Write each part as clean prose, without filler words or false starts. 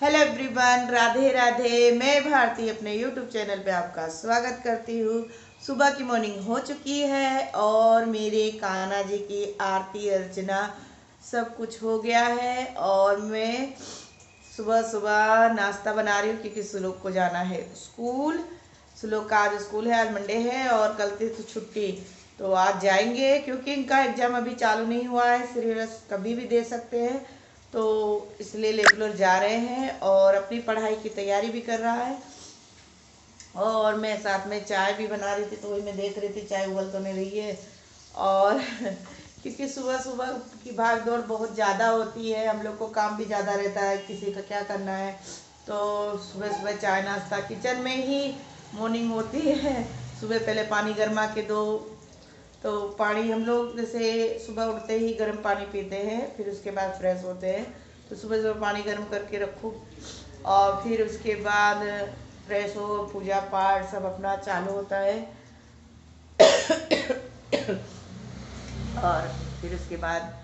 Hello everyone, Radhe Radhe. मैं भारती अपने YouTube channel पे आपका स्वागत करती हूँ। सुबह की मॉर्निंग हो चुकी है और मेरे कान्हा जी की आरती अर्चना सब कुछ हो गया है। और मैं सुबह सुबह नाश्ता बना रही हूँ क्योंकि सुलोक को जाना है स्कूल। सुलोक का आज स्कूल है, आज मंडे है और कल से तो छुट्टी। तो आज जाएंगे क्योंकि इनका एग्ज़ाम अभी चालू नहीं हुआ है, सिलेबस कभी भी दे सकते हैं। तो इसलिए रेगुलर जा रहे हैं और अपनी पढ़ाई की तैयारी भी कर रहा है। और मैं साथ में चाय भी बना रही थी, तो वही मैं देख रही थी चाय उबल तो नहीं रही है। और क्योंकि सुबह सुबह की भाग दौड़ बहुत ज़्यादा होती है, हम लोग को काम भी ज़्यादा रहता है, किसी का क्या करना है। तो सुबह सुबह चाय नाश्ता किचन में ही मॉर्निंग होती है। सुबह पहले पानी गर्मा के दो। तो पानी हम लोग जैसे सुबह उठते ही गर्म पानी पीते हैं, फिर उसके बाद फ्रेश होते हैं। तो सुबह सुबह पानी गर्म करके रखो और फिर उसके बाद फ्रेश हो, पूजा पाठ सब अपना चालू होता है। और फिर उसके बाद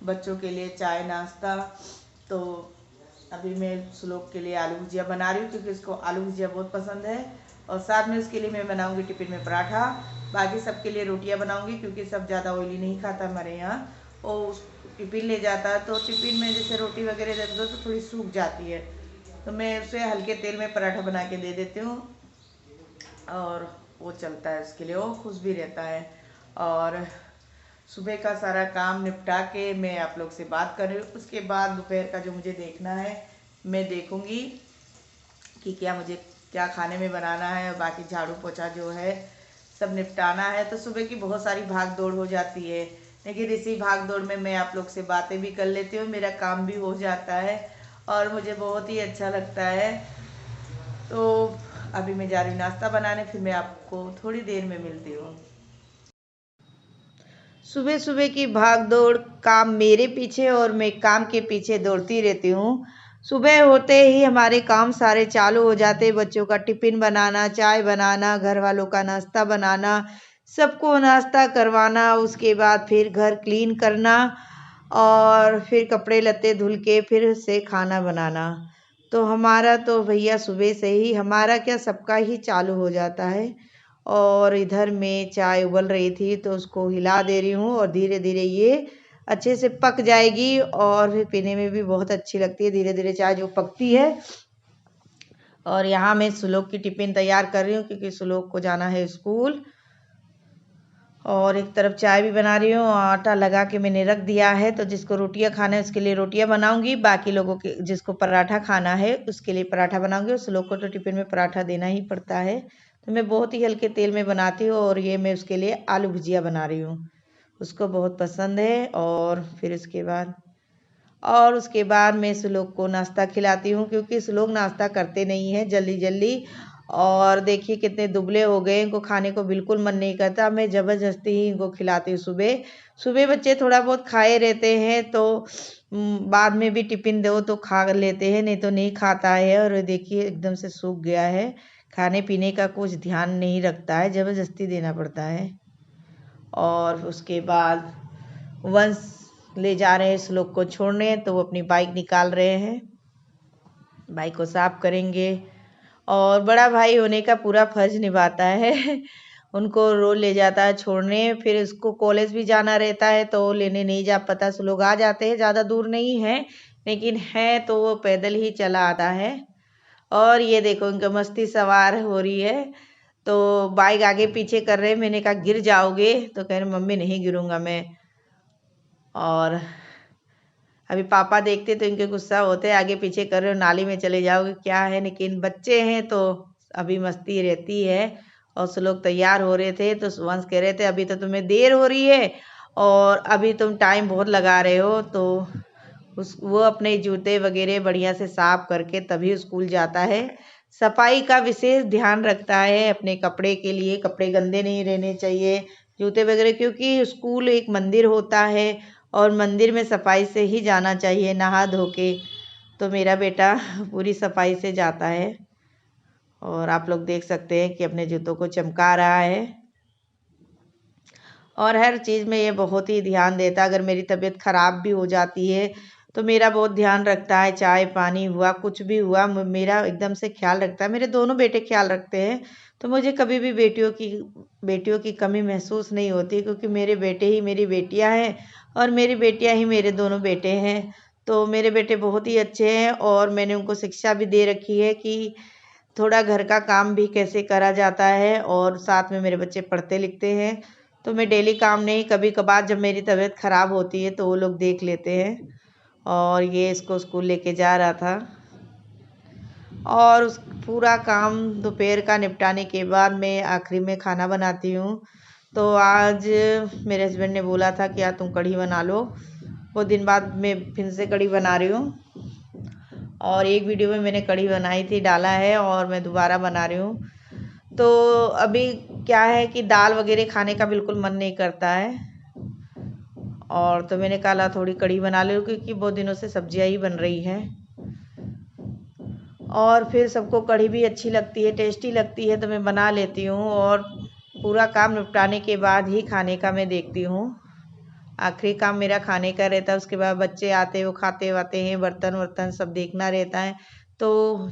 बच्चों के लिए चाय नाश्ता। तो अभी मैं श्लोक के लिए आलू भुजिया बना रही हूँ क्योंकि उसको आलू भुजिया बहुत पसंद है। और साथ में उसके लिए मैं बनाऊँगी टिफिन में पराठा। बाकी सबके लिए रोटियां बनाऊँगी क्योंकि सब ज़्यादा ऑयली नहीं खाता हमारे यहाँ। और उस टिफिन ले जाता है तो टिफिन में जैसे रोटी वगैरह रख दो तो थोड़ी सूख जाती है। तो मैं उसे हल्के तेल में पराठा बना के दे देती हूँ और वो चलता है उसके लिए, वो खुश भी रहता है। और सुबह का सारा काम निपटा के मैं आप लोग से बात कर रही हूँ। उसके बाद दोपहर का जो मुझे देखना है मैं देखूँगी कि क्या मुझे क्या खाने में बनाना है। और बाकी झाड़ू पोछा जो है सब निपटाना है। तो सुबह की बहुत सारी भाग दौड़ हो जाती है, लेकिन इसी भाग दौड़ में मैं आप लोग से बातें भी कर लेती हूँ, मेरा काम भी हो जाता है और मुझे बहुत ही अच्छा लगता है। तो अभी मैं जा रही हूँ नाश्ता बनाने, फिर मैं आपको थोड़ी देर में मिलती हूँ। सुबह सुबह की भाग दौड़, काम मेरे पीछे और मैं काम के पीछे दौड़ती रहती हूँ। सुबह होते ही हमारे काम सारे चालू हो जाते, बच्चों का टिफिन बनाना, चाय बनाना, घर वालों का नाश्ता बनाना, सबको नाश्ता करवाना, उसके बाद फिर घर क्लीन करना और फिर कपड़े लत्ते धुल के फिर से खाना बनाना। तो हमारा तो भैया सुबह से ही, हमारा क्या सबका ही चालू हो जाता है। और इधर में चाय उबल रही थी तो उसको हिला दे रही हूँ और धीरे धीरे ये अच्छे से पक जाएगी और फिर पीने में भी बहुत अच्छी लगती है धीरे धीरे चाय जो पकती है। और यहाँ मैं सुलोक की टिफ़िन तैयार कर रही हूँ क्योंकि सुलोक को जाना है स्कूल। और एक तरफ चाय भी बना रही हूँ, आटा लगा के मैंने रख दिया है। तो जिसको रोटियां खाना है उसके लिए रोटियां बनाऊंगी, बाकी लोगों के जिसको पराठा खाना है उसके लिए पराठा बनाऊंगी। और सुलोक को तो टिफिन में पराठा देना ही पड़ता है, तो मैं बहुत ही हल्के तेल में बनाती हूँ। और ये मैं उसके लिए आलू भुजिया बना रही हूँ, उसको बहुत पसंद है। और उसके बाद मैं सुलोक को नाश्ता खिलाती हूँ क्योंकि सुलोक नाश्ता करते नहीं हैं जल्दी जल्दी। और देखिए कितने दुबले हो गए, इनको खाने को बिल्कुल मन नहीं करता, मैं ज़बरदस्ती ही इनको खिलाती हूँ। सुबह सुबह बच्चे थोड़ा बहुत खाए रहते हैं तो बाद में भी टिफ़िन दो तो खा लेते हैं, नहीं तो नहीं खाता है। और देखिए एकदम से सूख गया है, खाने पीने का कुछ ध्यान नहीं रखता है, ज़बरदस्ती देना पड़ता है। और उसके बाद वंश ले जा रहे हैं श्लोक को छोड़ने, तो वो अपनी बाइक निकाल रहे हैं, बाइक को साफ करेंगे। और बड़ा भाई होने का पूरा फर्ज निभाता है उनको रोज ले जाता है छोड़ने, फिर उसको कॉलेज भी जाना रहता है तो लेने नहीं जा पाता। लोग आ जाते हैं, ज़्यादा दूर नहीं है लेकिन है तो वो पैदल ही चला आता है। और ये देखो इनका मस्ती सवार हो रही है, तो बाइक आगे पीछे कर रहे हैं। मैंने कहा गिर जाओगे, तो कह रहे मम्मी नहीं गिरूंगा मैं। और अभी पापा देखते तो इनके गुस्सा होते, आगे पीछे कर रहे हो, नाली में चले जाओगे क्या है। लेकिन बच्चे हैं तो अभी मस्ती रहती है। और सब लोग तैयार हो रहे थे तो वंश कह रहे थे अभी तो तुम्हें देर हो रही है और अभी तुम टाइम बहुत लगा रहे हो। तो वो अपने जूते वगैरह बढ़िया से साफ करके तभी स्कूल जाता है। सफाई का विशेष ध्यान रखता है अपने कपड़े के लिए, कपड़े गंदे नहीं रहने चाहिए, जूते वगैरह, क्योंकि स्कूल एक मंदिर होता है और मंदिर में सफाई से ही जाना चाहिए, नहा धो के। तो मेरा बेटा पूरी सफाई से जाता है और आप लोग देख सकते हैं कि अपने जूतों को चमका रहा है। और हर चीज़ में ये बहुत ही ध्यान देता। अगर मेरी तबीयत ख़राब भी हो जाती है तो मेरा बहुत ध्यान रखता है, चाय पानी हुआ कुछ भी हुआ मेरा एकदम से ख्याल रखता है। मेरे दोनों बेटे ख्याल रखते हैं, तो मुझे कभी भी बेटियों की कमी महसूस नहीं होती, क्योंकि मेरे बेटे ही मेरी बेटियां हैं और मेरी बेटियां ही मेरे दोनों बेटे हैं। तो मेरे बेटे बहुत ही अच्छे हैं और मैंने उनको शिक्षा भी दे रखी है कि थोड़ा घर का काम भी कैसे करा जाता है, और साथ में मेरे बच्चे पढ़ते लिखते हैं। तो मैं डेली काम नहीं, कभी कभार जब मेरी तबीयत ख़राब होती है तो वो लोग देख लेते हैं। और ये इसको स्कूल लेके जा रहा था, और उस पूरा काम दोपहर का निपटाने के बाद मैं आखिरी में खाना बनाती हूँ। तो आज मेरे हस्बैंड ने बोला था कि यार तुम कढ़ी बना लो, वो दिन बाद मैं फिर से कढ़ी बना रही हूँ। और एक वीडियो में मैंने कढ़ी बनाई थी, डाला है, और मैं दोबारा बना रही हूँ। तो अभी क्या है कि दाल वगैरह खाने का बिल्कुल मन नहीं करता है, और तो मैंने कहा थोड़ी कढ़ी बना लो, क्योंकि बहुत दिनों से सब्जियां ही बन रही हैं। और फिर सबको कढ़ी भी अच्छी लगती है, टेस्टी लगती है, तो मैं बना लेती हूँ। और पूरा काम निपटाने के बाद ही खाने का मैं देखती हूँ। आखिरी काम मेरा खाने का रहता है, उसके बाद बच्चे आते वो खाते वाते हैं, बर्तन वर्तन सब देखना रहता है। तो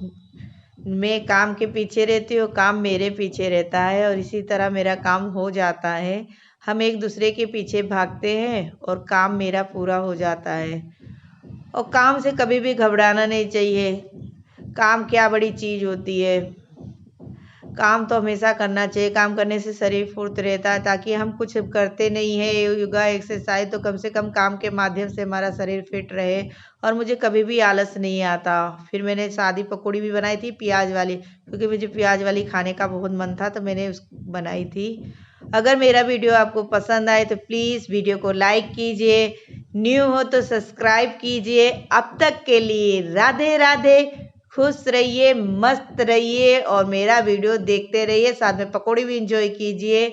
मैं काम के पीछे रहती हूँ, काम मेरे पीछे रहता है, और इसी तरह मेरा काम हो जाता है। हम एक दूसरे के पीछे भागते हैं और काम मेरा पूरा हो जाता है। और काम से कभी भी घबराना नहीं चाहिए। काम क्या बड़ी चीज़ होती है, काम तो हमेशा करना चाहिए। काम करने से शरीर फुर्त रहता है, ताकि हम कुछ करते नहीं है योगा एक्सरसाइज, तो कम से कम काम के माध्यम से हमारा शरीर फिट रहे। और मुझे कभी भी आलस नहीं आता। फिर मैंने सादी पकौड़ी भी बनाई थी प्याज वाली, क्योंकि मुझे प्याज वाली खाने का बहुत मन था, तो मैंने उस बनाई थी। अगर मेरा वीडियो आपको पसंद आए तो प्लीज़ वीडियो को लाइक कीजिए, न्यू हो तो सब्सक्राइब कीजिए। अब तक के लिए राधे राधे, खुश रहिए, मस्त रहिए, और मेरा वीडियो देखते रहिए, साथ में पकौड़ी भी एंजॉय कीजिए।